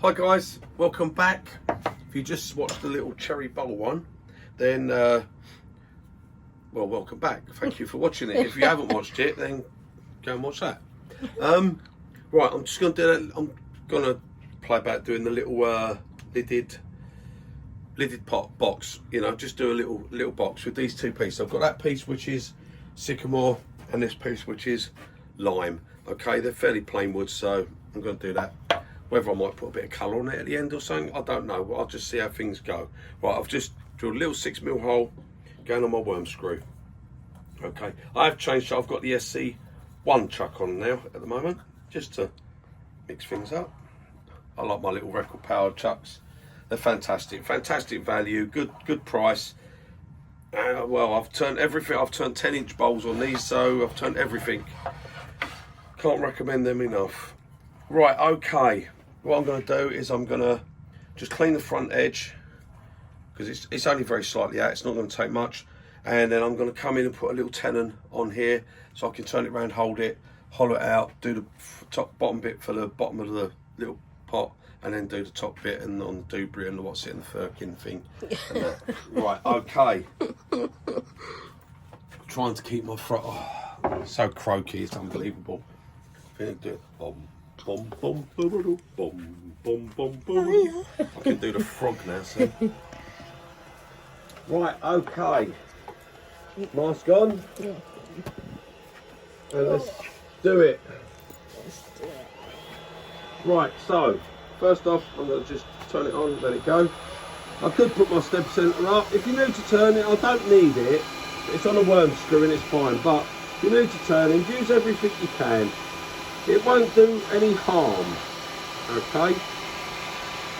Hi guys, welcome back. If you just watched the little cherry bowl one, then well, welcome back. Thank you for watching it. If you haven't watched it, then go and watch that. Right, I'm just gonna do that. I'm gonna play about doing the little lidded pot box. You know, just do a little box with these two pieces. I've got that piece which is sycamore and this piece which is lime. Okay, they're fairly plain wood, so I'm going to do that. Whether I might put a bit of colour on it at the end or something, I don't know. I'll just see how things go. Right, I've just drilled a little 6mm hole going on my worm screw. Okay, I have changed. I've got the SC1 chuck on now at the moment, just to mix things up. I like my little record powered chucks. They're fantastic value, good price. Well, I've turned everything. I've turned 10-inch bowls on these, so I've turned everything. Can't recommend them enough. Right, okay. What I'm going to do is I'm going to just clean the front edge, because it's only very slightly out. It's not going to take much. And then I'm going to come in and put a little tenon on here, so I can turn it around, hold it, hollow it out, do the bottom bit for the bottom of the little pot, and then do the top bit and on the debris and what's it in the firkin thing. And that. Right, okay. Trying to keep my throat. Oh, so croaky, it's unbelievable. I think I do boom, boom, boom, boom, boom, boom, boom, boom. I can do the frog now, see? Right, okay. Mask on. And let's do it. Right, so first off, I'm going to just turn it on and let it go. I could put my step centre up. If you need to turn it, I don't need it. It's on a worm screw and it's fine. But if you need to turn it, use everything you can. It won't do any harm. Okay?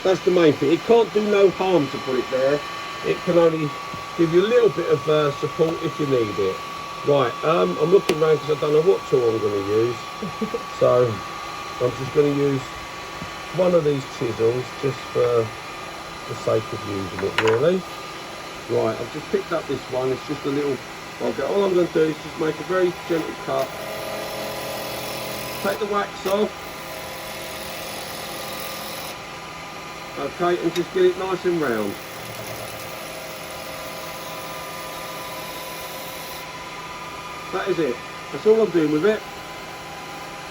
That's the main thing. It can't do no harm to put it there. It can only give you a little bit of support if you need it. Right, I'm looking around because I don't know what tool I'm going to use. So I'm just going to use one of these chisels just for the sake of using it, really. Right, I've just picked up this one. It's just a little. All I'm going to do is just make a very gentle cut. Take the wax off. Okay, and just get it nice and round. That is it. That's all I'm doing with it.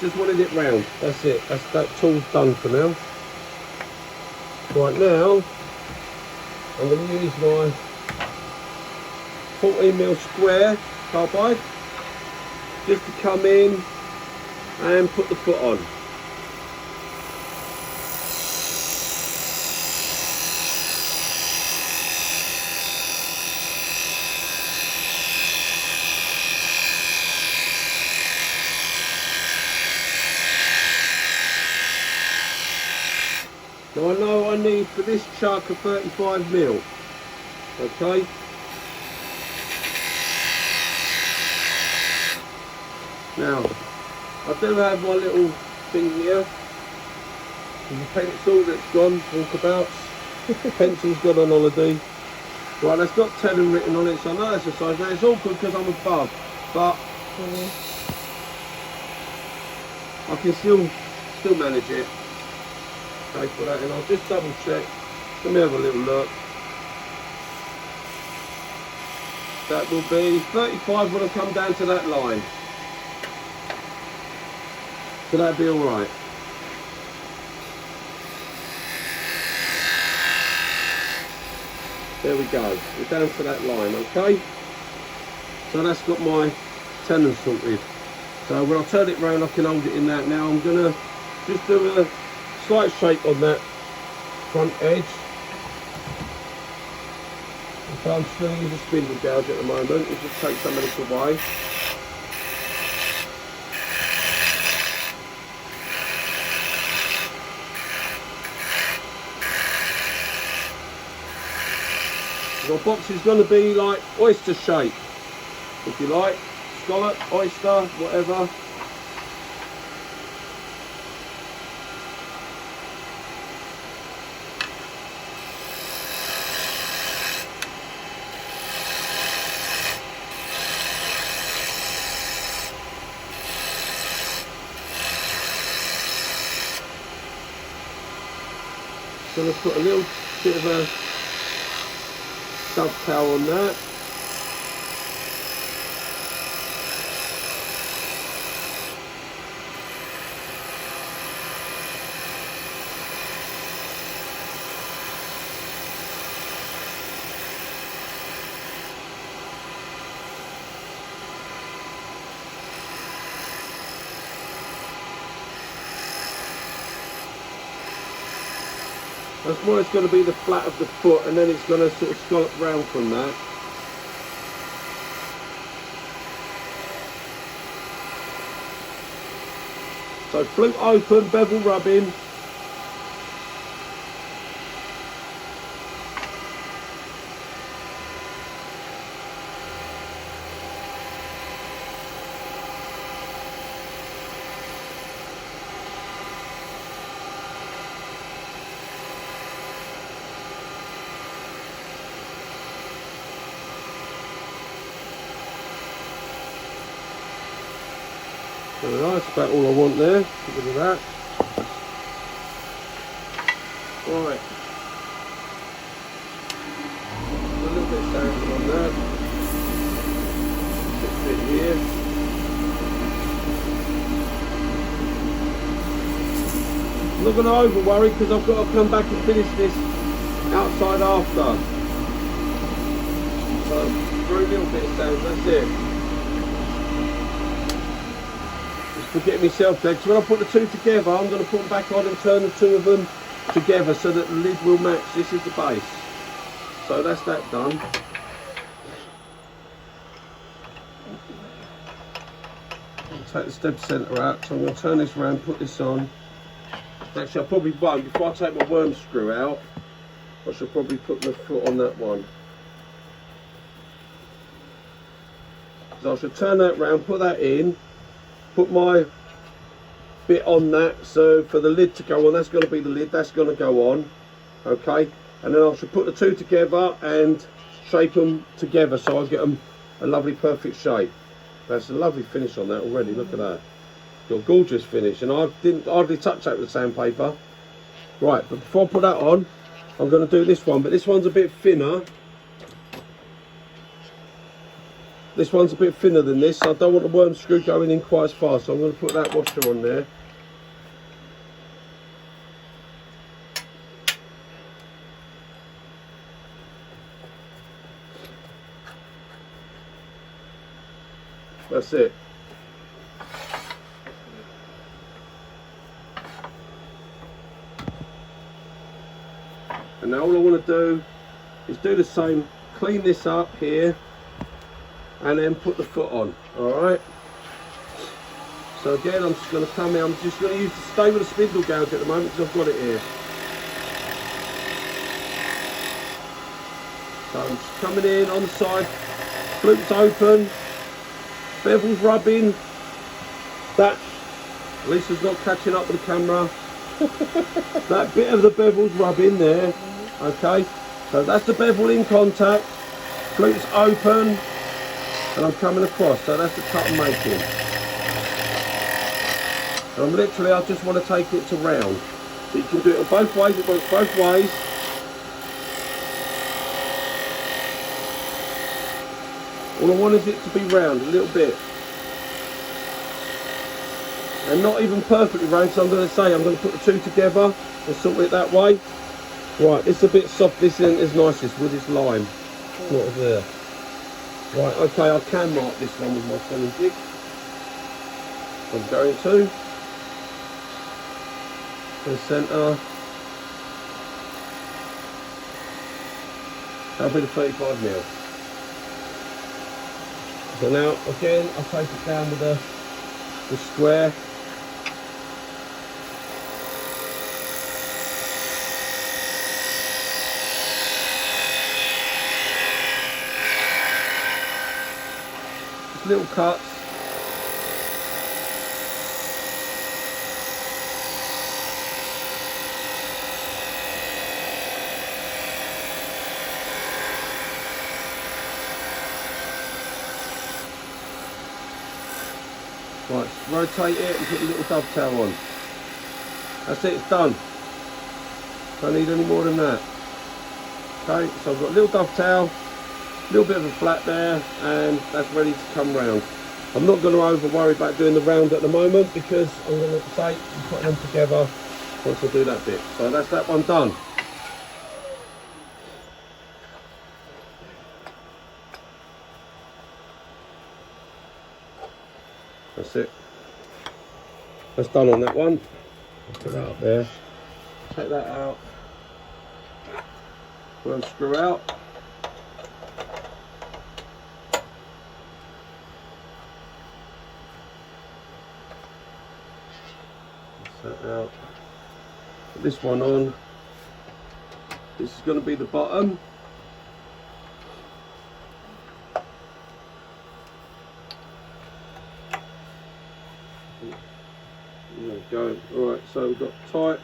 Just wanted it round. That's it. That tool's done for now. Right, now I'm going to use my 14mm square carbide just to come in and put the foot on. Now I know I need for this chuck a 35mm. Okay. Now I do have my little thing here. There's a pencil that's gone, walkabouts. Pencil's gone on holiday. Right, that's got tenon written on it, so I know that's the size. Now it's awkward because I'm above, but I can still manage it. Okay, put that in. I'll just double check. Let me have a little look. That will be 35 when I come down to that line. So that'd be alright. There we go. We're down to that line, okay? So that's got my tenon sorted. So when I turn it round, I can hold it in that. Now I'm going to just do a slight shake on that front edge. So I'm just going to use a spindle gouge at the moment and just take some of this away. My box is going to be like oyster shape, if you like, scallop, oyster, whatever. going to put a little bit of a dovetail on that. That's why it's going to be the flat of the foot, and then it's going to sort of scallop round from that. So flute open, bevel rubbing. That's about all I want there. Get rid of that. Right. A little bit of sand on there. Just a bit here. I'm not going to over worry because I've got to come back and finish this outside after. So, very little bit of sand, that's it. Getting myself there, because when I put the two together I'm going to put them back on and turn the two of them together so that the lid will match. This is the base, so that's that done. I'll take the stem centre out, so I'm going to turn this around, put this on. Actually I probably won't. Before I take my worm screw out I should probably put the foot on that one. So I should turn that round, put that in, put my bit on that, so for the lid to go on, that's going to be the lid, that's going to go on, okay, and then I should put the two together and shape them together so I get them a lovely perfect shape. That's a lovely finish on that already, look at that. Got a gorgeous finish, and I didn't hardly touch that with sandpaper. Right, but before I put that on, I'm going to do this one, but this one's a bit thinner. This one's a bit thinner than this, so I don't want the worm screw going in quite as far, so I'm going to put that washer on there. That's it. And now all I want to do is do the same, clean this up here, and then put the foot on. Alright, so again I'm just going to come in, I'm just going to use the stay with the spindle gouge at the moment because I've got it here. So I'm just coming in on the side, flutes open, bevels rubbing. That, Lisa's not catching up with the camera. That bit of the bevel's rubbing there, okay, so that's the bevel in contact, flutes open, and I'm coming across, so that's the cut I'm making. And I'm literally, I just want to take it to round. So you can do it on both ways, it works both ways. All I want is it to be round, a little bit. And not even perfectly round, so I'm going to say, I'm going to put the two together and sort it that way. Right, it's a bit soft, this isn't as nice, this wood is lime. Not there. Right, okay, I can mark this one with my felling jig. I'm going to the centre. That'll be the 35mm. So now, again, I'll take it down with the square. Little cuts. Right, rotate it and put a little dovetail on. That's it, it's done. Don't need any more than that. Okay, so I've got a little dovetail, a little bit of a flat there, and that's ready to come round. I'm not going to over worry about doing the round at the moment because I'm going to say put them together once I do that bit. So that's that one done. That's it. That's done on that one. Put that up there. Take that out. One screw out. Set that out. Put this one on. This is going to be the bottom. There we go. Alright, so we've got tight,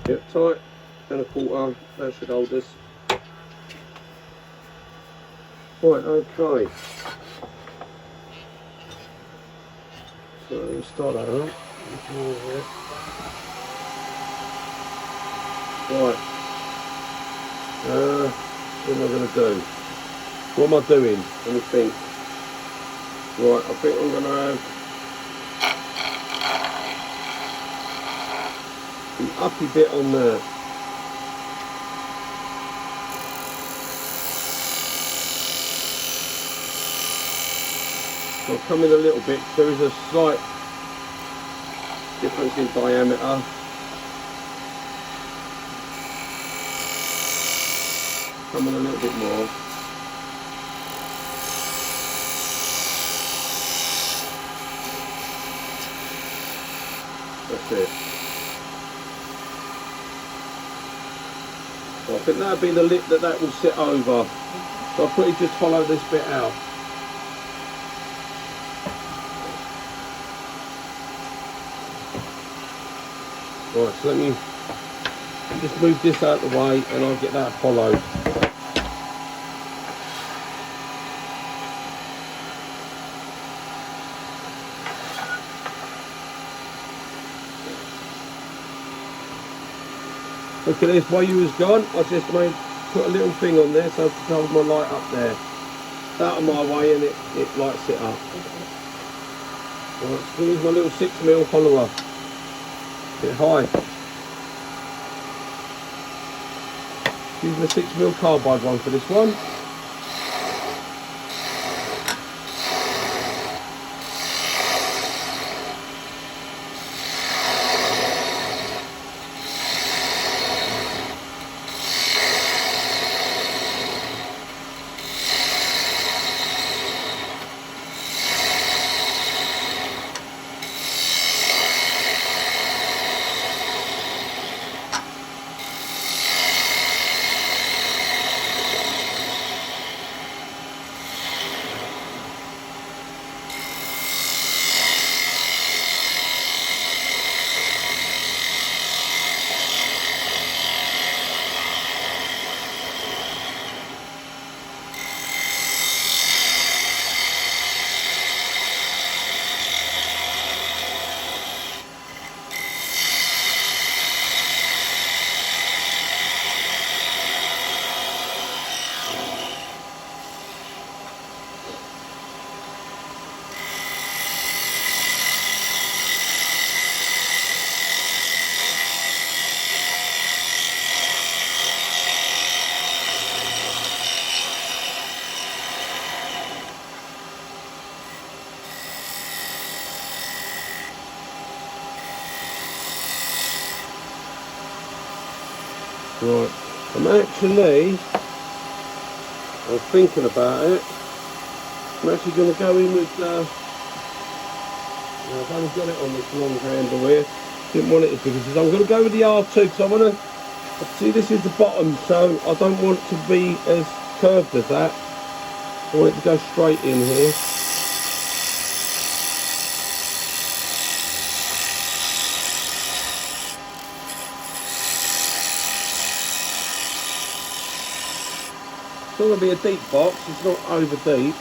yep, tight, and a quarter. That should hold us. Right, okay. So let's start that up. Right. What am I going to do? What am I doing? Let me think. Right, I think I'm going to have an uppy bit on there. So I'll come in a little bit. There is a slight difference in diameter. Come in a little bit more. That's it. So I think that'll be the lip that will sit over. So I'll probably just follow this bit out. Right, so let me just move this out of the way and I'll get that followed. Look at this, while you was gone, I just put a little thing on there so I can hold my light up there. Out of my way and it lights it up. Right, so use my little 6mm follower. Bit high. Using the 6mm carbide one for this one. Right, I'm thinking about it. I'm actually going to go in with, I've only got it on this long handle here. Didn't want it as big as this. I'm going to go with the R2 because I want to, see this is the bottom, so I don't want it to be as curved as that. I want it to go straight in here. It's not going to be a deep box, it's not over deep.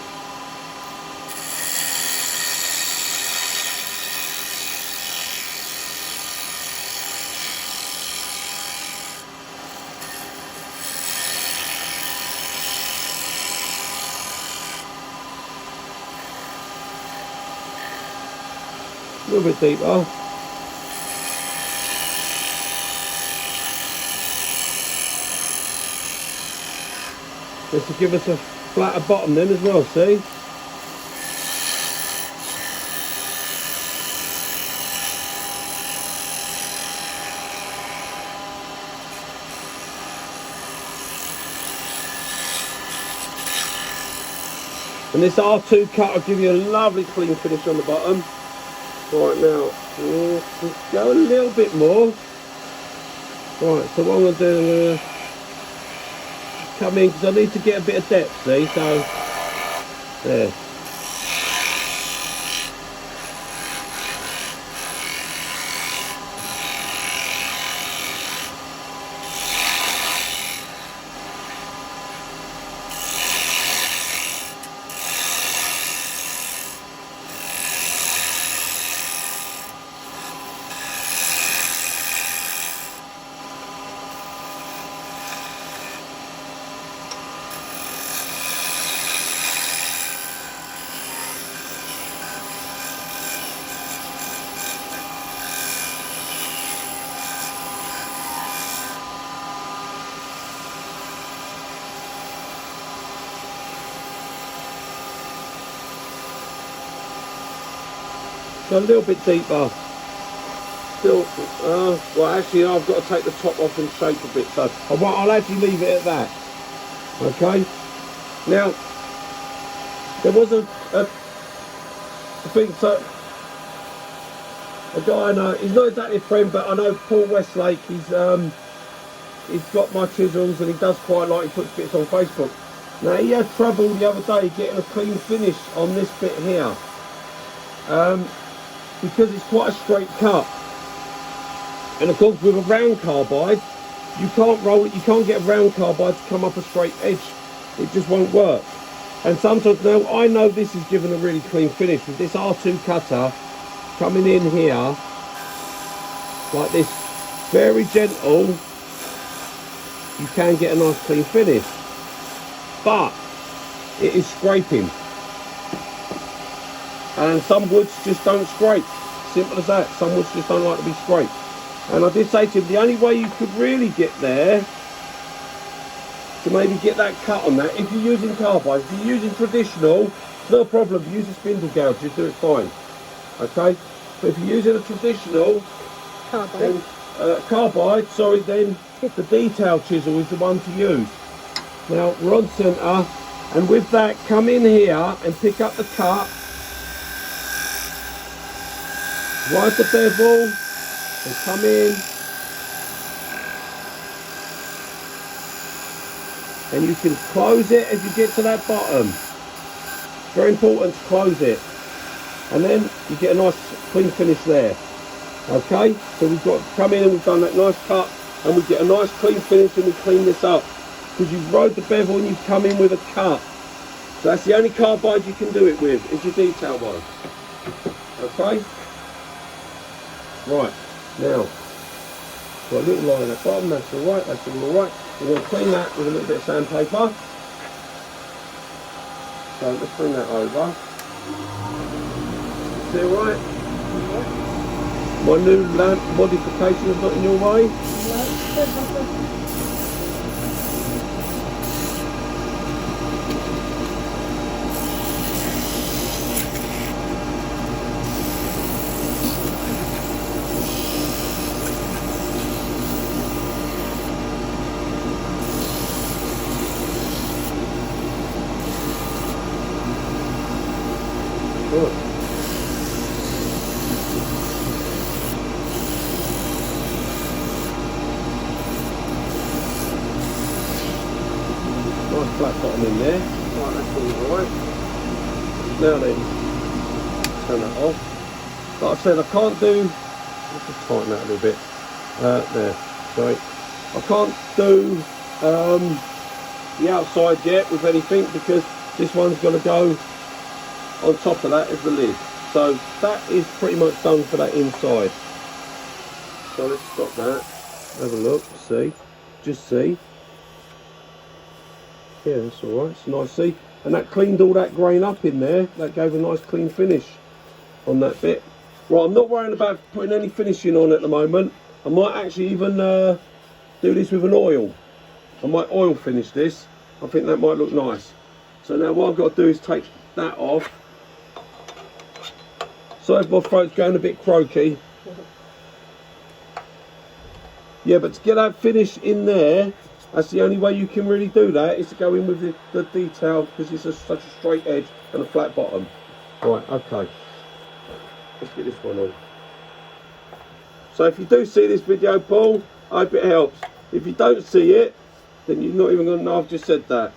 A little bit deeper. Just to give us a flatter bottom then as well, see? And this R2 cut will give you a lovely clean finish on the bottom. Right now, just go a little bit more. Right, so what I'm going to do, I'm going to come in because I need to get a bit of depth, see? So, there. So a little bit deeper. Still, well actually I've got to take the top off and shape a bit, so I'll actually leave it at that. Okay. Now, there was a thing, so a guy I know, he's not exactly a friend, but I know Paul Westlake, he's got my chisels and he does quite like, he puts bits on Facebook. Now he had trouble the other day getting a clean finish on this bit here. Because it's quite a straight cut, and of course with a round carbide you can't roll it, you can't get a round carbide to come up a straight edge, it just won't work. And sometimes, now I know this is given a really clean finish with this R2 cutter coming in here like this, very gentle, you can get a nice clean finish, but it is scraping. And some woods just don't scrape. Simple as that. Some woods just don't like to be scraped. And I did say to him, the only way you could really get there, to maybe get that cut on that, if you're using carbide, if you're using traditional, it's no problem. Use a spindle gouge, you do it fine. Okay? But if you're using a traditional carbide, then the detail chisel is the one to use. Now, we're on centre, and with that, come in here and pick up the cut. Ride the bevel and come in, and you can close it as you get to that bottom. It's very important to close it, and then you get a nice clean finish there. Okay, so we've got to come in and we've done that nice cut, and we get a nice clean finish, and we clean this up because you've rode the bevel and you've come in with a cut. So that's the only carbide you can do it with, is your detail one. Okay. Right, now, got a little line at the bottom, that's alright, that's all alright. We're going to clean that with a little bit of sandpaper. So let's bring that over. See alright? My new lamp modification is not in your way? No. Good. Nice flat bottom in there. Right, that's all right. Now then, turn that off. Like I said, I can't do, let's just tighten that a little bit. There, sorry. I can't do the outside yet with anything because this one's going to go on top of that is the lid. So that is pretty much done for that inside. So let's stop that. Have a look, see. Just see. Yeah, that's alright, it's nice, see. And that cleaned all that grain up in there. That gave a nice clean finish on that bit. Right, I'm not worrying about putting any finishing on at the moment. I might actually even do this with an oil. I might oil finish this. I think that might look nice. So now what I've got to do is take that off. Sorry if my throat's going a bit croaky. Yeah, but to get that finish in there, that's the only way you can really do that, is to go in with the detail, because it's such a straight edge and a flat bottom. Right, okay. Let's get this one on. So if you do see this video, Paul, I hope it helps. If you don't see it, then you're not even going to know I've just said that.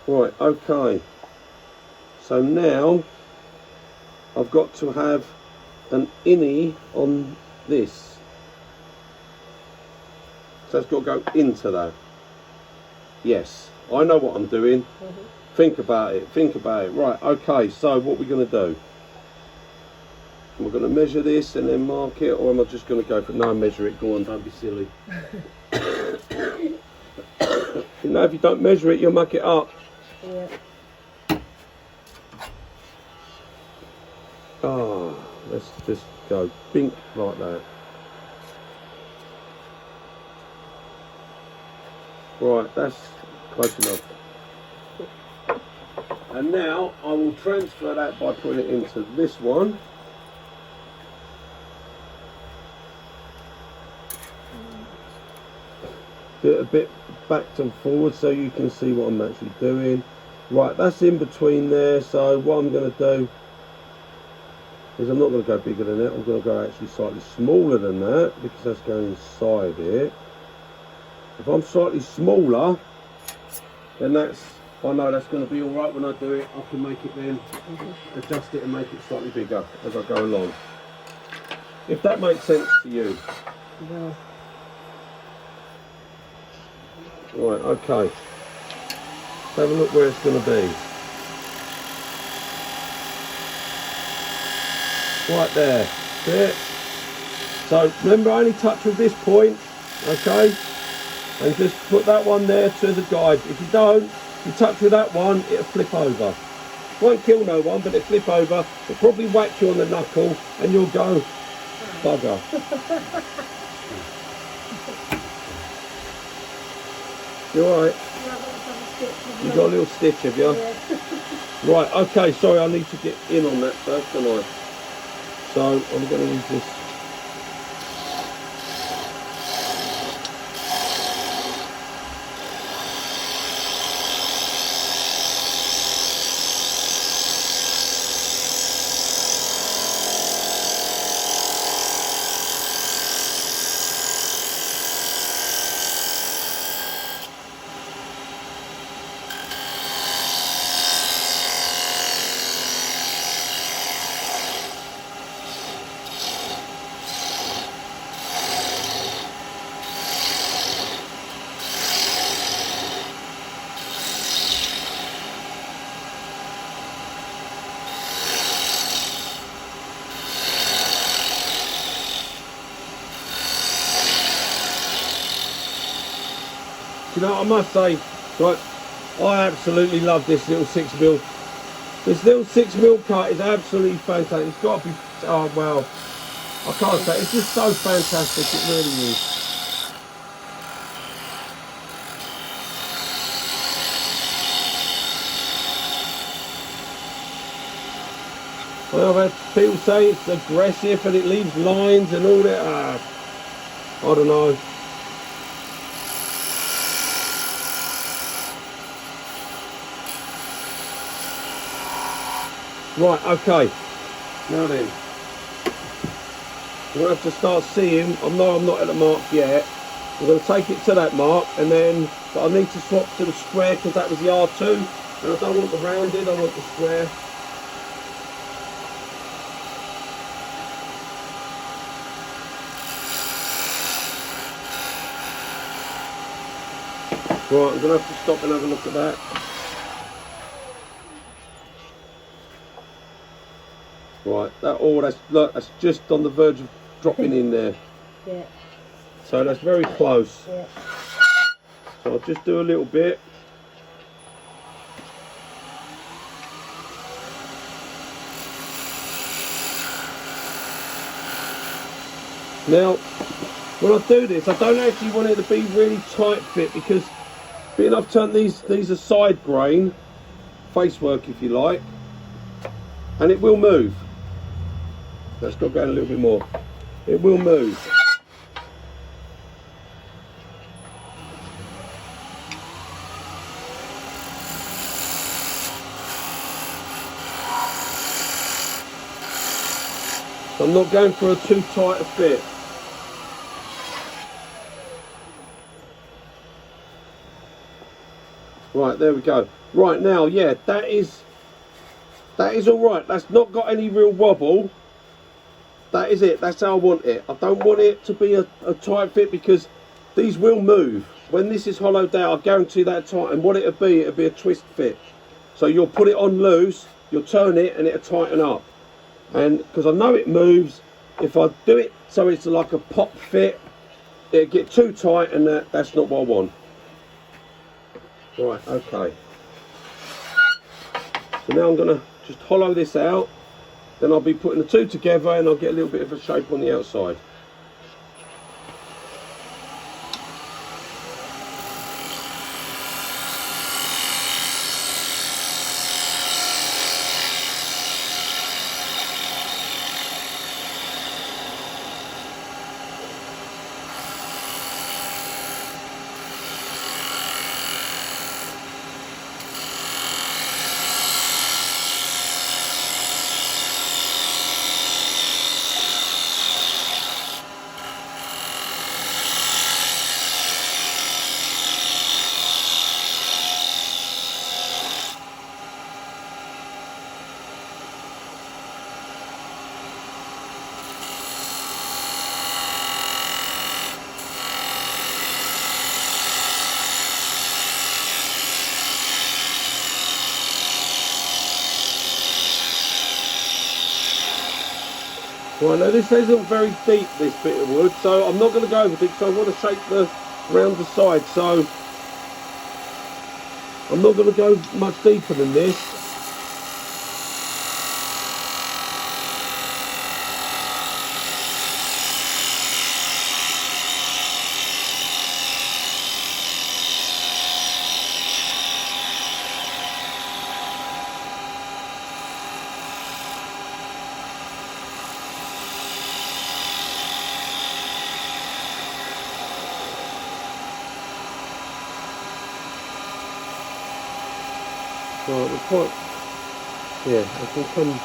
Right, okay. So now I've got to have an innie on this. So it's got to go into that. Yes, I know what I'm doing. Think about it, think about it. Right, okay, so what we're going to do. We're going to measure this and then mark it, or am I just going to go for, no, measure it, go on, don't be silly. You know, if you don't measure it, you'll muck it up. Yeah. Oh, let's just go bink like that. Right, that's close enough. And now I will transfer that by putting it into this one. Do it a bit back and forward so you can see what I'm actually doing. Right, that's in between there, so what I'm going to do is I'm not going to go bigger than that, I'm going to go actually slightly smaller than that, because that's going inside it. If I'm slightly smaller, then that's, I know that's going to be alright when I do it. I can make it then, adjust it and make it slightly bigger as I go along. If that makes sense to you. Yeah. Right, okay. Have a look where it's going to be. Right there. See it? So remember, I only touch with this point, okay? And just put that one there to the guide. If you don't, you touch with that one, it'll flip over. Won't kill no one, but it'll flip over. It'll probably whack you on the knuckle and you'll go, bugger. You alright? You got a little stitch, have you? Yeah. Right, okay, sorry, I need to get in on that first, don't I? So I'm going to use this. You know, I must say, right, I absolutely love this little 6mm. This little 6mm cut is absolutely fantastic. It's got to be, oh well, I can't say, it's just so fantastic, it really is. Well, I've had people say it's aggressive and it leaves lines and all that. I don't know. Right, okay. Now then, we're going to have to start seeing. I know I'm not at the mark yet. We're going to take it to that mark, and then, but I need to swap to the square because that was the R2, and I don't want the rounded, I want the square. Right, I'm going to have to stop and have a look at that. Right, that's just on the verge of dropping in there. Yeah. So that's very close. Yeah. So I'll just do a little bit. Now, when I do this, I don't actually want it to be really tight fit, because being I've turned these are side grain, face work if you like, and it will move. Let's go down a little bit more. It will move. So I'm not going for a too tight a fit. Right, there we go. Right, now, yeah, that is all right. That's not got any real wobble. That is it. That's how I want it. I don't want it to be a tight fit, because these will move. When this is hollowed out, I guarantee that tight. And what it'll be a twist fit. So you'll put it on loose, you'll turn it, and it'll tighten up. And because I know it moves, if I do it so it's like a pop fit, it'll get too tight, and that's not what I want. Right, okay. So now I'm going to just hollow this out. Then I'll be putting the two together, and I'll get a little bit of a shape on the outside. Right, now this isn't very deep, this bit of wood, so I'm not going to go over deep, so I want to shape round the side, so I'm not going to go much deeper than this. Right, we're quite, yeah, I can come.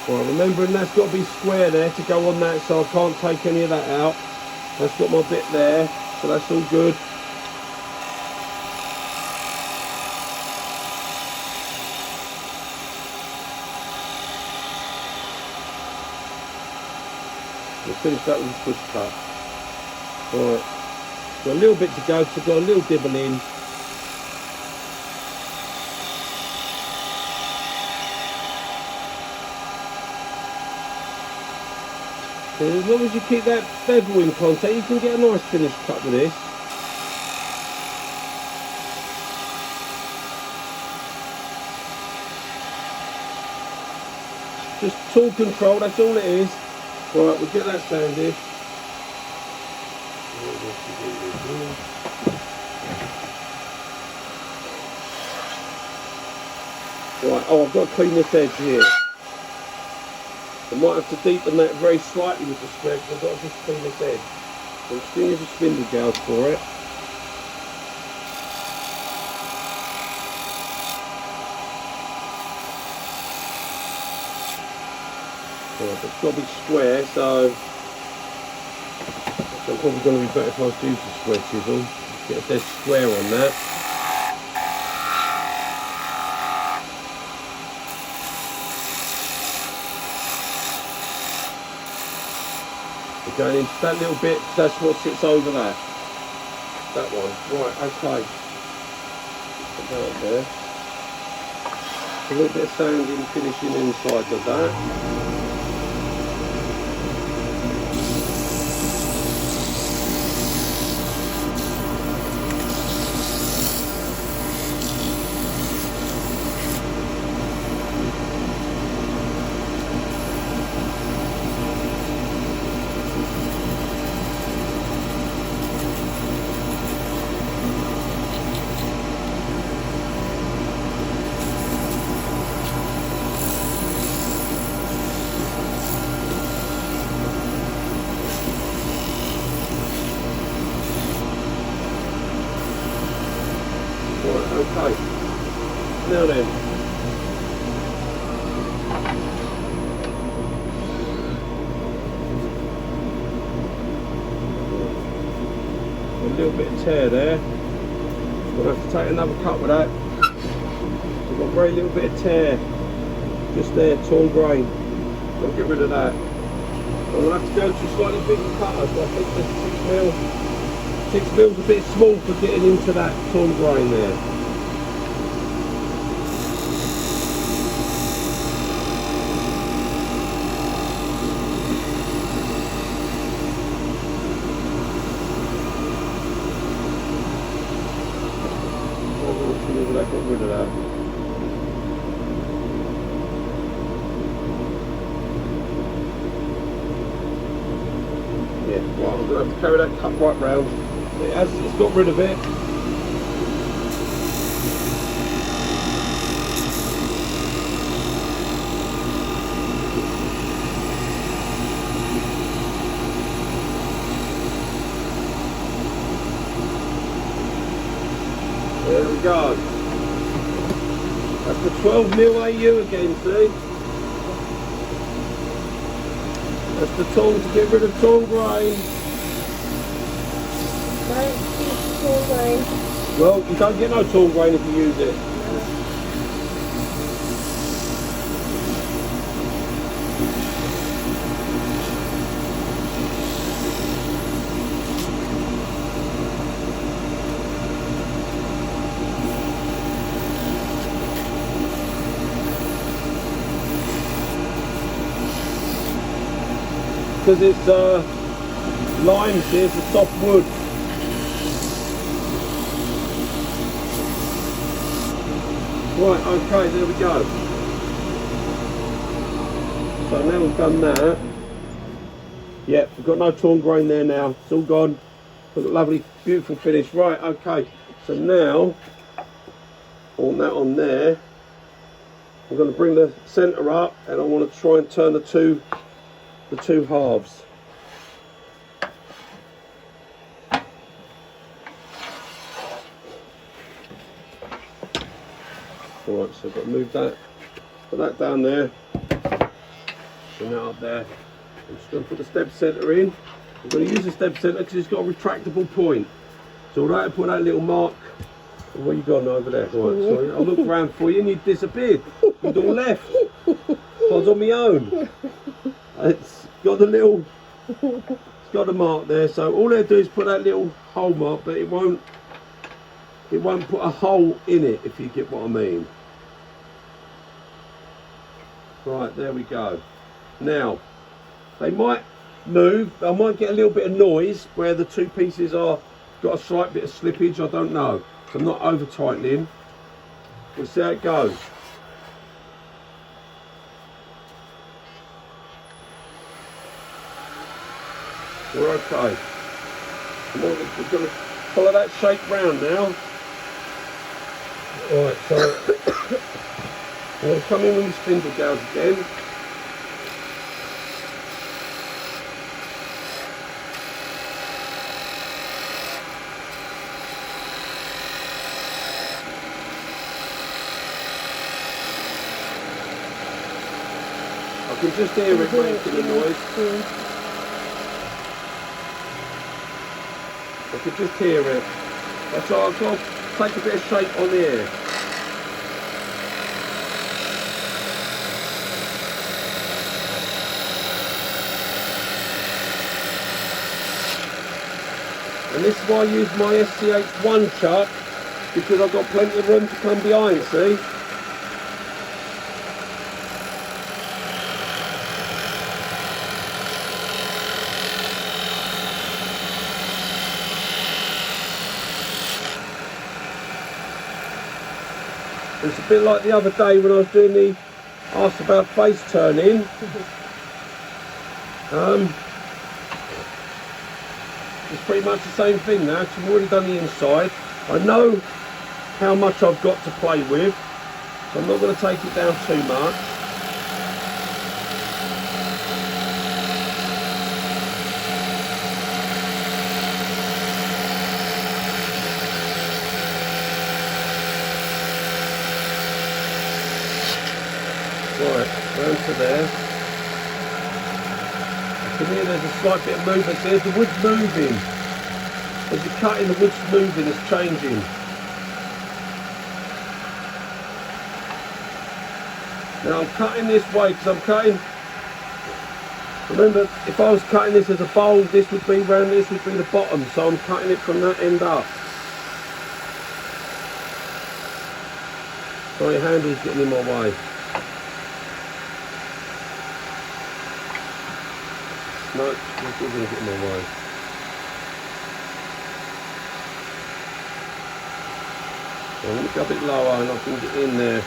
Right, remembering that's got to be square there to go on that, so I can't take any of that out. That's got my bit there, so that's all good. We'll finish that with a push cut. Right, got a little bit to go, so I've got a little dibble in. So as long as you keep that bevel in contact, you can get a nice finished cut with this. Just tool control, that's all it is. Right, we'll get that sanded. Right, oh, I've got to clean this edge here. I might have to deepen that very slightly with the square, because I've got to just clean this edge. So I'm just going to use a spindle gouge for it. Right, but it's got to be square, so it's probably going to be better if I was to use the square chisel. Get a dead square on that. You're going into that little bit, that's what sits over that. That one. Right, okay. Put that up there. A little bit of sanding finishing inside of that. Okay, now then, a little bit of tear there. We'll have to take another cut with that. We've got a very little bit of tear just there, torn grain. I'll get rid of that. I'm going to have to go to slightly bigger cutters. I think the 6 mil. 6 mil's a bit small for getting into that torn grain there. Get rid of that. Yeah, well, I'm going to have to carry that cut right round. It's got rid of it. There we go. That's the 12 mil AU again, see? That's the tongue to get rid of torn grain. Don't use torn grain. Well, you don't get no torn grain if you use it. Because it's lime, see, it's a soft wood. Right, okay, there we go. So now we've done that. Yep, we've got no torn grain there now. It's all gone. Look at lovely, beautiful finish. Right, okay. So now, on that on there, I'm going to bring the centre up, and I want to try and turn the two halves. Alright, so I've got to move that, put that down there, bring that up there. I'm just going to put the step centre in. I'm going to use the step centre because it's got a retractable point. So I'll put that little mark. Where you gone over there? Right, sorry, I looked around for you and you disappeared. You'd all left. I was on my own. It's got the little, it's got a mark there, so all they do is put that little hole mark, but it won't put a hole in it, if you get what I mean. Right, there we go. Now, they might move, I might get a little bit of noise where the two pieces are got a slight bit of slippage, I don't know. So I'm not over tightening. We'll see how it goes. We're okay. We're going to follow that shape round now. Alright, so I'm going to come in with my spindle gouge again. I can just hear it making a noise. I could just hear it. That's all. I've got to take a bit of shape on here. And this is why I use my SCH1 chuck, because I've got plenty of room to come behind, see? It's a bit like the other day when I was doing the asked about face turning. It's pretty much the same thing now, because I've already done the inside. I know how much I've got to play with, so I'm not going to take it down too much. Right, round to there. You can hear there's a slight bit of movement. There's the wood's moving. As you're cutting, the wood's moving, it's changing. Now I'm cutting this way because I'm cutting. Remember, if I was cutting this as a bowl, this would be round, this would be the bottom. So I'm cutting it from that end up. Sorry, handle's getting in my way. No, it's still going to get in my way. So let me go a bit lower and I can get in there.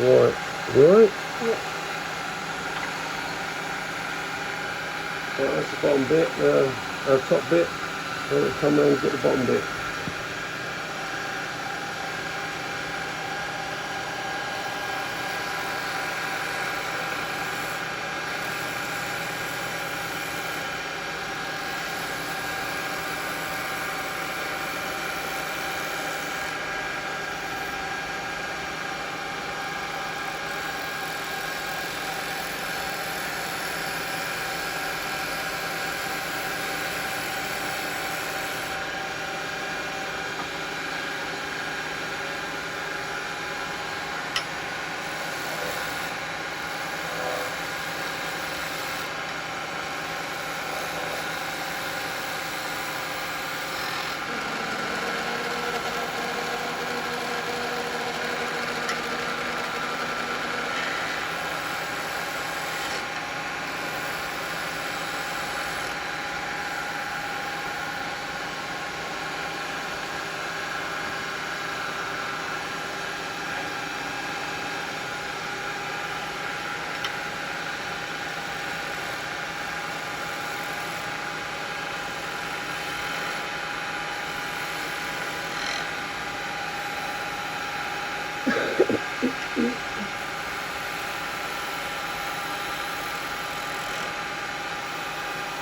Right, you alright? Yeah. Right, that's the bottom bit, top bit. I'll come round and get the bottom bit.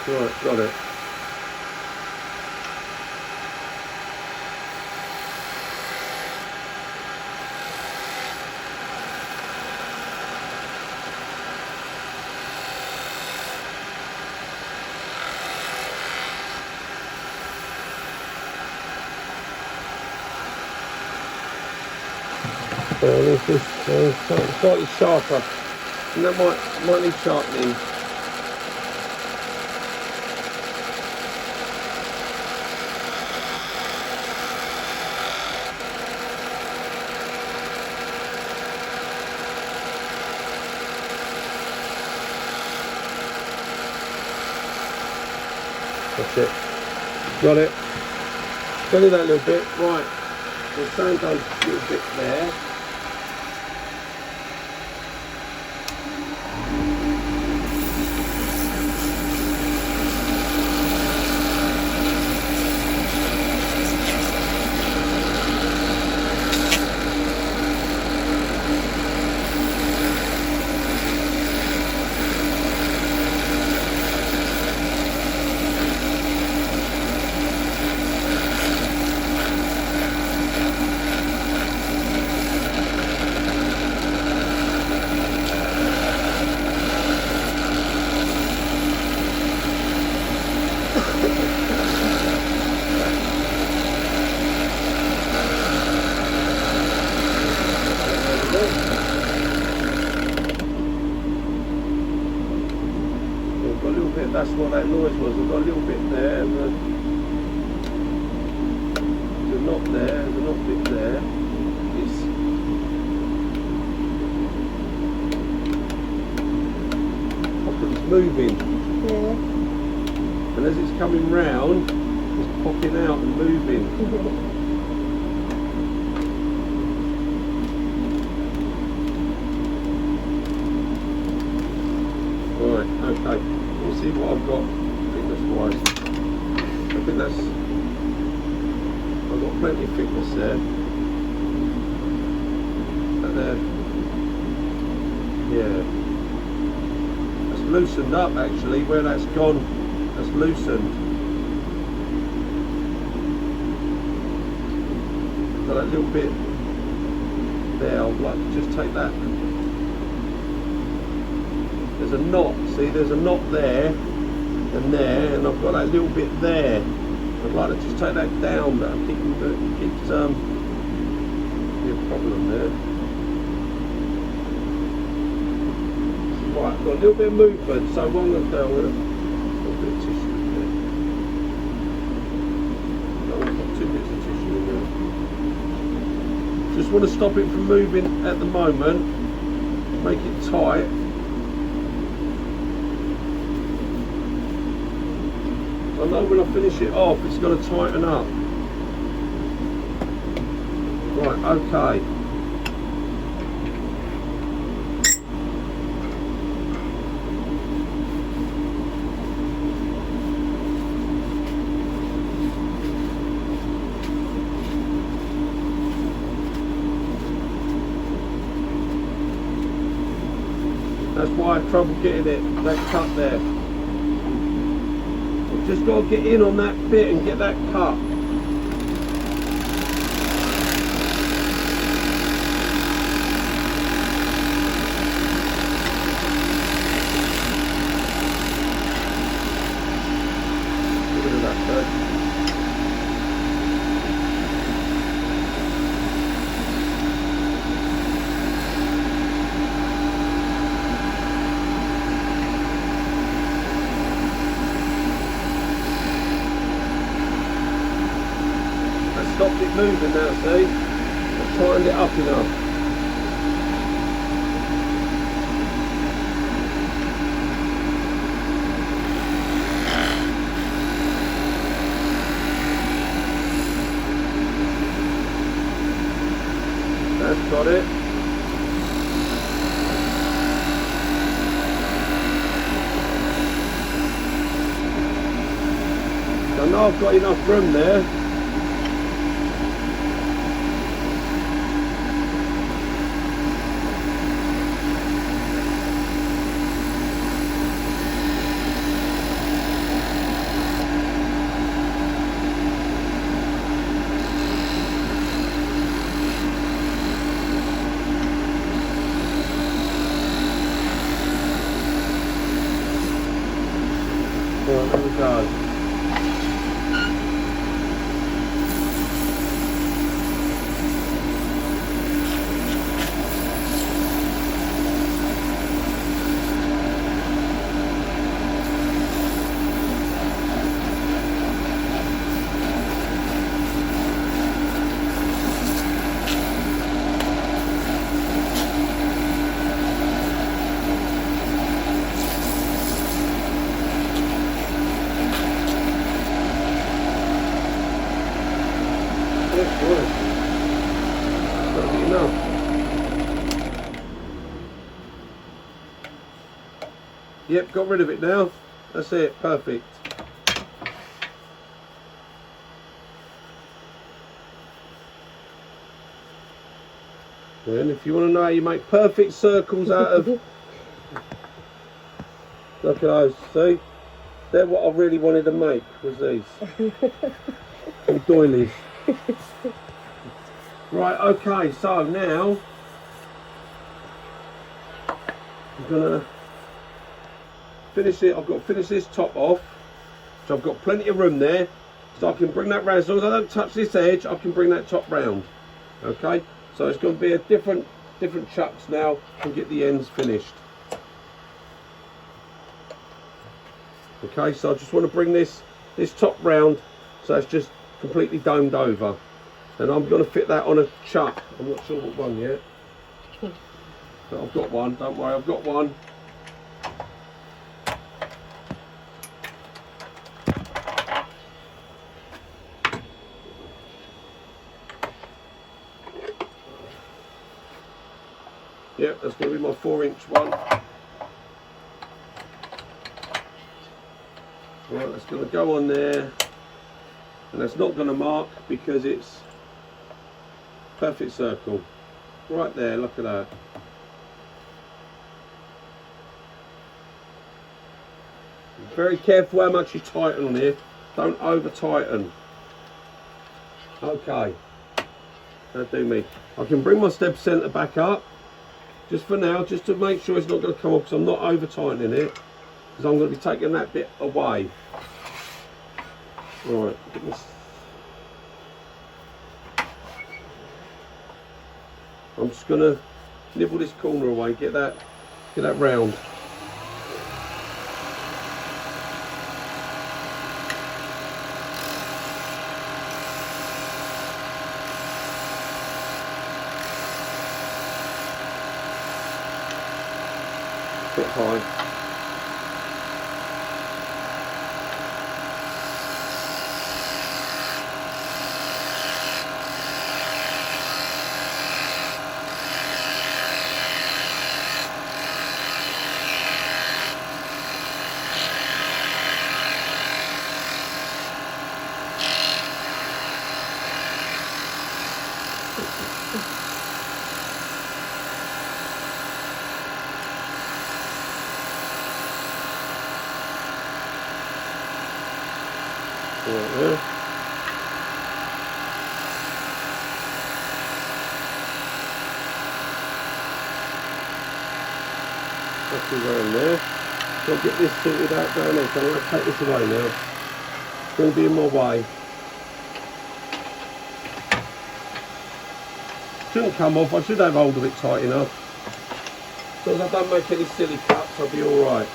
Right, got it. This is slightly sharper, and that might need sharpening. That's it. Got it. Only that little bit. Right. The same done a little bit there. that noise was. I've got a little bit there, there's a knot there, there's a knot bit there. It's moving. Yeah. And as it's coming round, it's popping out and moving. Right, okay. We'll see what I've got thickness wise. I think that's, I've got plenty of thickness there. And there. Yeah. That's loosened up actually, where that's gone, that's loosened. Got that little bit there, I'd like to just take that. There's a knot, see there's a knot there, and I've got that little bit there. I'd like to just take that down, but I keeps be a problem there. Right, I've got a little bit of movement, so what I'm going to do, I'm going to put a bit of tissue in there. No, I've got 2 bits of tissue in there. Just want to stop it from moving at the moment, make it tight. I know when I finish it off, it's going to tighten up. Right, okay. That's why I had trouble getting it, that cut there. I've just got to get in on that bit and get that cut. Look at that bird. Stopped it moving now, see? I've tightened it up enough. That's got it. So now I've got enough room there. There we go. That'll be enough. Yep, got rid of it now. That's it, perfect. And if you want to know how you make perfect circles out of, look at those, see? They're what I really wanted to make, was these. And doilies. Right, okay, so now I'm gonna finish it. I've got to finish this top off, so I've got plenty of room there, so I can bring that round. As long as I don't touch this edge, I can bring that top round. Okay, so it's going to be a different chucks now and get the ends finished. Okay, so I just want to bring this top round so it's just completely domed over. And I'm going to fit that on a chuck. I'm not sure what one yet. But I've got one, don't worry, I've got one. Yep, that's going to be my 4-inch one. Right, that's going to go on there. And that's not going to mark because it's perfect circle. Right there, look at that. Very careful how much you tighten on here. Don't over tighten. Okay. That'll do me. I can bring my step centre back up. Just for now, just to make sure it's not going to come off, because I'm not over tightening it. Because I'm going to be taking that bit away. Right. I'm just going to nibble this corner away, get that round. Bit high. Right there. That's around there. So I'll get this sorted out down there. So I'm going to take this away now. It's going to be in my way. Shouldn't come off. I should have hold of it tight enough. As long as I don't make any silly cuts, I'll be alright.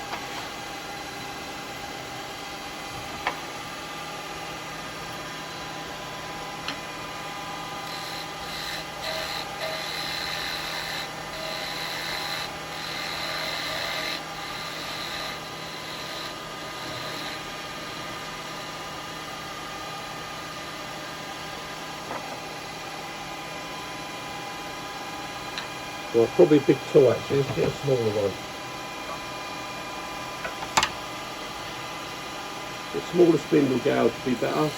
Well, probably a big tool actually, let's get a smaller one. The smaller spindle gouge would be better.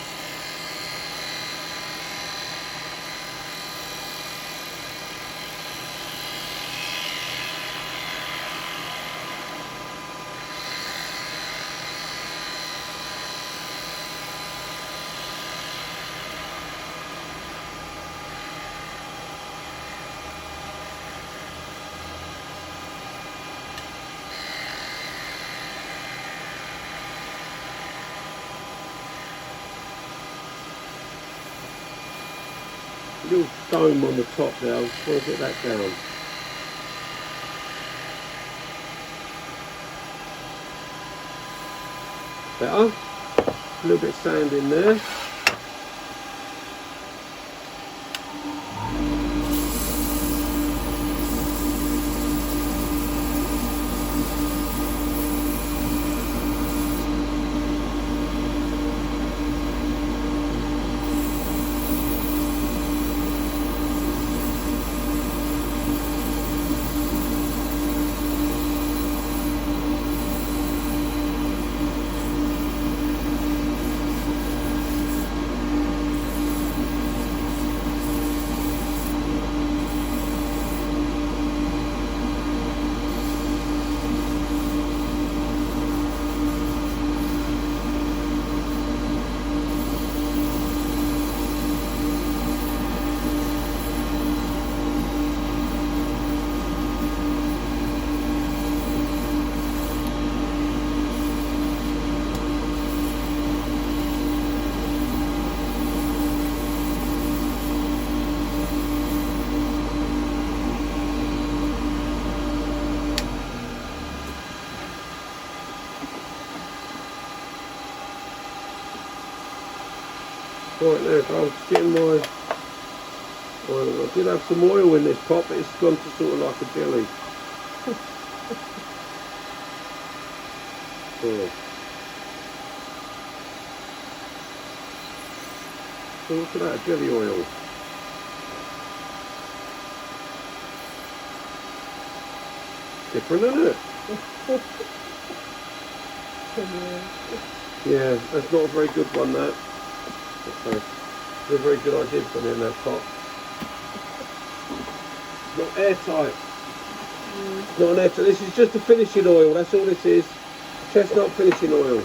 Little dome on the top there, I just want to get that down. Better. A little bit of sand in there. Right now, I was getting my. Well, I did have some oil in this pot, but it's gone to sort of like a jelly. Oh. So look at that, jelly oil. Different, isn't it? Yeah, that's not a very good one, that. Okay. It's a very good idea putting it in that pot. It's not airtight. It's not an airtight. This is just a finishing oil, that's all this is. Chestnut finishing oil.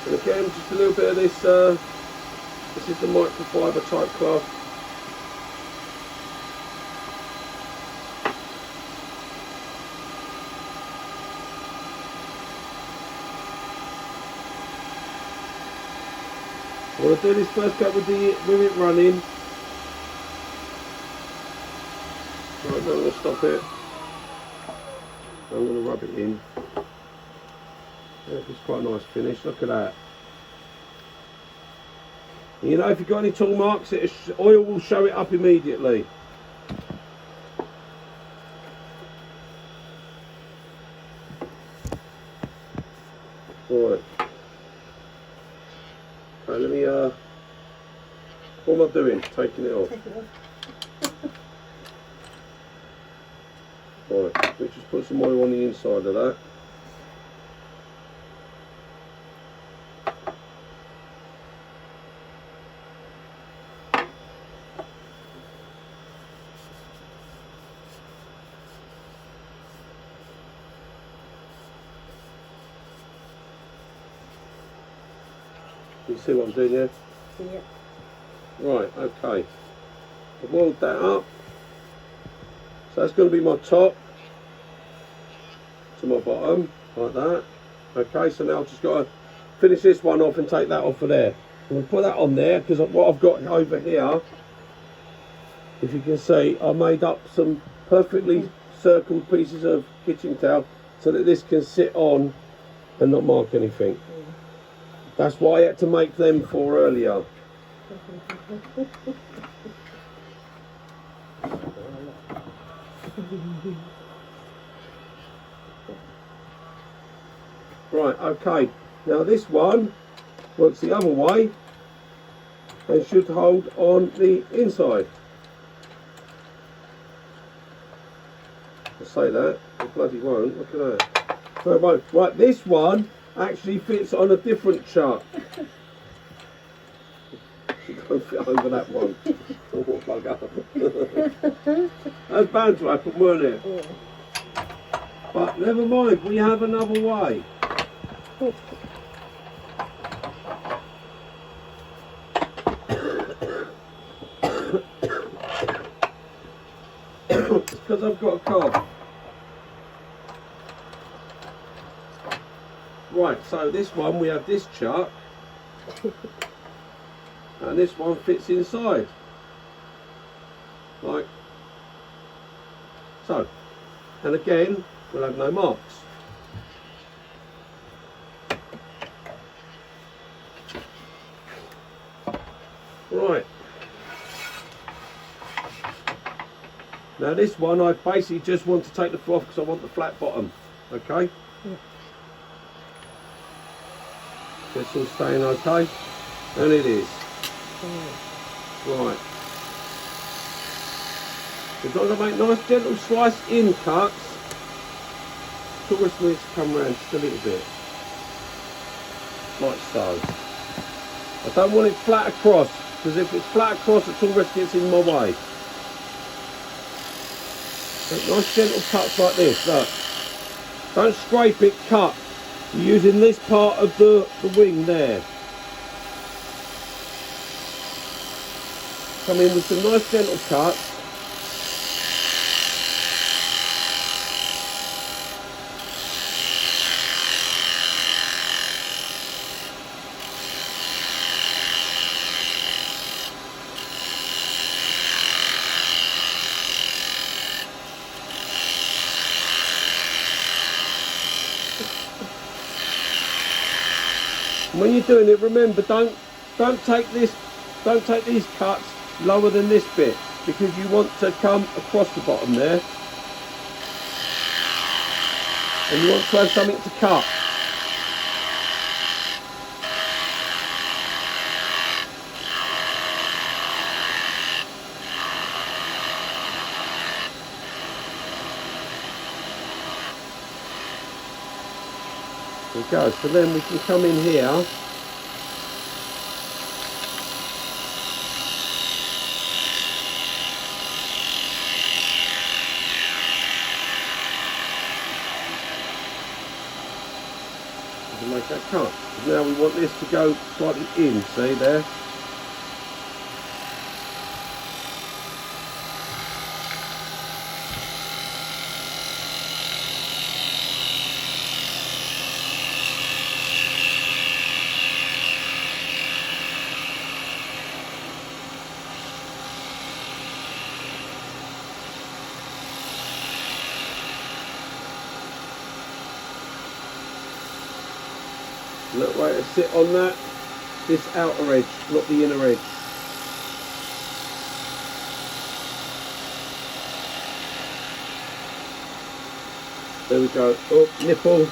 And again, just a little bit of this, this is the microfiber type cloth. I want to do this first coat with it running. Right, I'm going to stop it. I'm going to rub it in. Yeah, it's quite a nice finish. Look at that. And you know, if you've got any tool marks, oil will show it up immediately. Right. Okay, let me, what am I doing? Taking it off. Right, let's just put some oil on the inside of that. You see what I'm doing there? Yeah. Right, okay. I've oiled that up. So that's going to be my top to my bottom, like that. Okay, so now I've just got to finish this one off and take that off of there. I'm going to put that on there because what I've got over here, if you can see, I made up some perfectly circled pieces of kitchen towel so that this can sit on and not mark anything. That's why I had to make them for earlier. Right, okay. Now this one works the other way and should hold on the inside. I say that, it bloody won't. Look at that. No, it won't. Right, this one actually fits on a different chart. It don't fit over that one. Oh, bugger. That's bound to happen, weren't it? Yeah. But never mind, we have another way. Because I've got a cough. Right, so this one we have this chuck and this one fits inside like so, and again we'll have no marks. Right, now this one I basically just want to take the froth because I want the flat bottom. Okay. Yeah. It's all staying okay, and it is. Right. We've got to make nice gentle slice in cuts. Tourist needs to come around just a little bit, like so. I don't want it flat across, because if it's flat across, the tourist gets in my way. Make nice gentle cuts like this. Look, don't scrape it. Cut. You're using this part of the wing there. Come in with some nice gentle cuts. And when you're doing it, remember, don't take these cuts lower than this bit, because you want to come across the bottom there, and you want to have something to cut. There we go. So then we can come in here. To make that cut. Now we want this to go slightly in, see there? Look, right to sit on that, this outer edge, not the inner edge. There we go. Oh, nipple.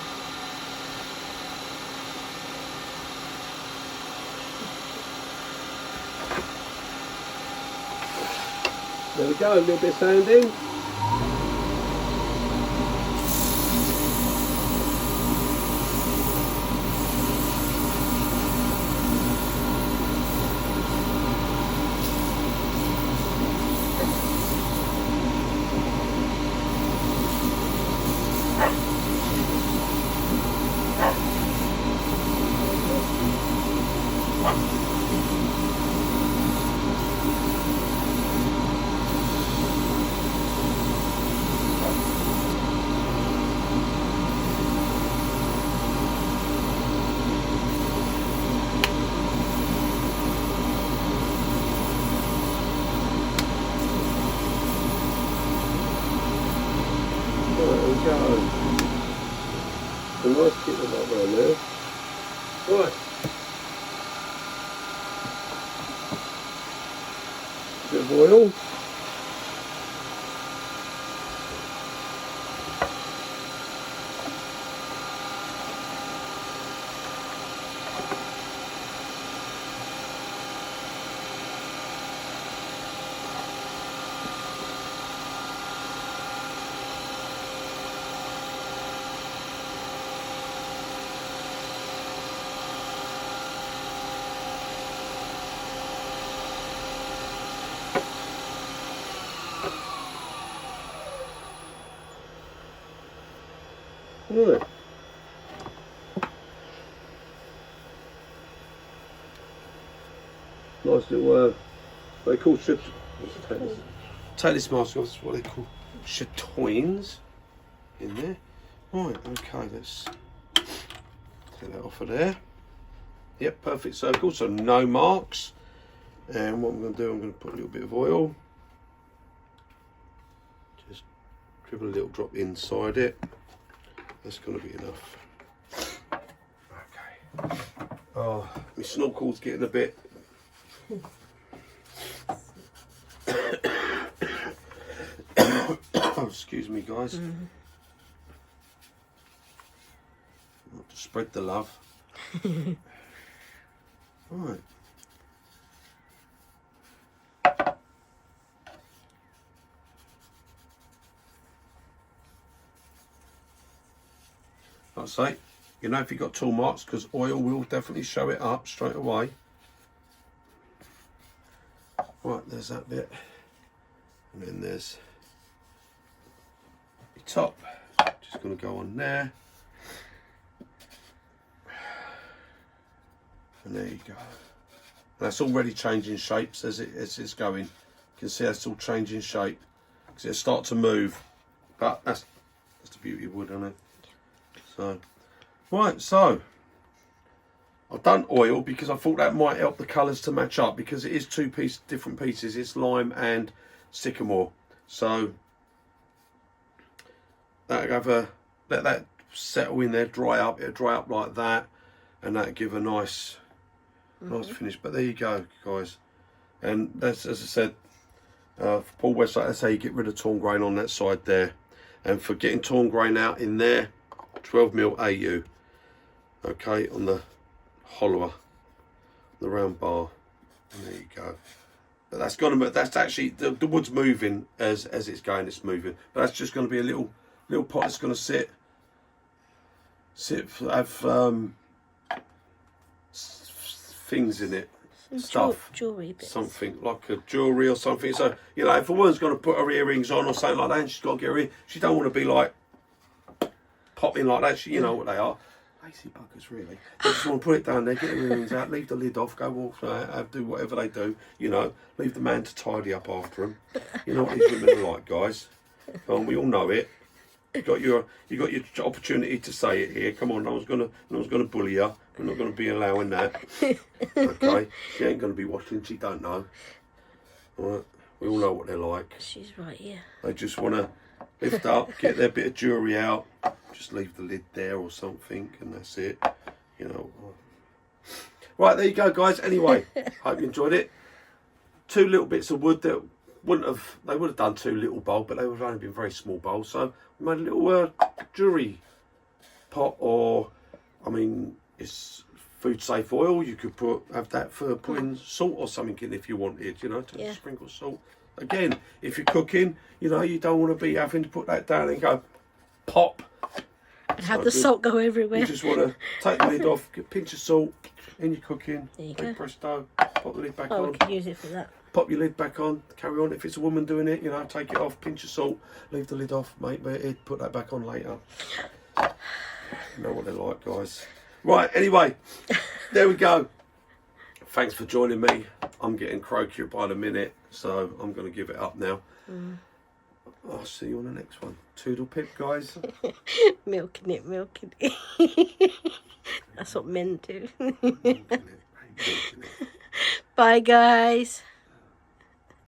There we go, a little bit of sanding. Go. A nice bit of that around there. Right. Bit of oil. Right. Nice little, what they call tailor's mask, that's what they call chatoins in there. Right, okay, let's take that off of there. Yep, perfect circle, so no marks. And what I'm going to do, I'm going to put a little bit of oil. Just dribble a little drop inside it. That's going to be enough. Okay. Oh, my snorkel's getting a bit. Oh, excuse me, guys. Not to spread the love. Right. Like I say, you know if you've got tool marks, because oil will definitely show it up straight away. Right, there's that bit. And then there's the top. Just going to go on there. And there you go. And that's already changing shapes as it's going. You can see that's all changing shape. Because it'll start to move. But that's the beauty of wood, isn't it? So, right, so I've done oil because I thought that might help the colours to match up, because it is different pieces. It's lime and sycamore. So let that settle in there, dry up. It'll dry up like that. and that'll give a nice finish. But there you go, guys. And that's, as I said, for Paul Westlake, that's how you get rid of torn grain on that side there. And for getting torn grain out in there, 12mm AU. Okay, on the hollower, the round bar. And there you go. But that's actually the wood's moving as it's going. It's moving, but that's just going to be a little pot that's going to sit. Have things in it, stuff, jewelry bits. something like a jewelry or something. So you know, if a woman's going to put her earrings on or something like that, and she's got to get her in, she don't want to be like popping like that. You know what they are. Lazy buggers, really. They just want to put it down there, get the earrings out, leave the lid off, go walk, do whatever they do. You know, leave the man to tidy up after them. You know what these women are like, guys. We all know it. You got your opportunity to say it here. Come on, no one's gonna bully you. We're not gonna be allowing that. Okay, she ain't gonna be watching. She don't know. All right, we all know what they're like. She's right here. They just want to lift up, get their bit of jewellery out, just leave the lid there or something, and that's it. You know. Right, there you go, guys. Anyway, hope you enjoyed it. 2 little bits of wood that would have done 2 little bowls, but they would have only been very small bowls. So we made a little jewellery pot, or I mean, it's food safe oil. You could have that for putting salt or something in if you wanted. You know, to sprinkle salt. Again, if you're cooking, you know, you don't want to be having to put that down and go pop. And have the salt go everywhere. You just want to take the lid off, get a pinch of salt in your cooking. There you go. Presto, pop the lid back on. We can use it for that. Pop your lid back on, carry on. If it's a woman doing it, you know, take it off, pinch of salt, leave the lid off, mate, put that back on later. You know what they're like, guys. Right, anyway, there we go. Thanks for joining me. I'm getting croakier by the minute, so I'm going to give it up now. I'll see you on the next one. Toodle pip, guys. Milking it. That's what men do. Milking it. Bye, guys.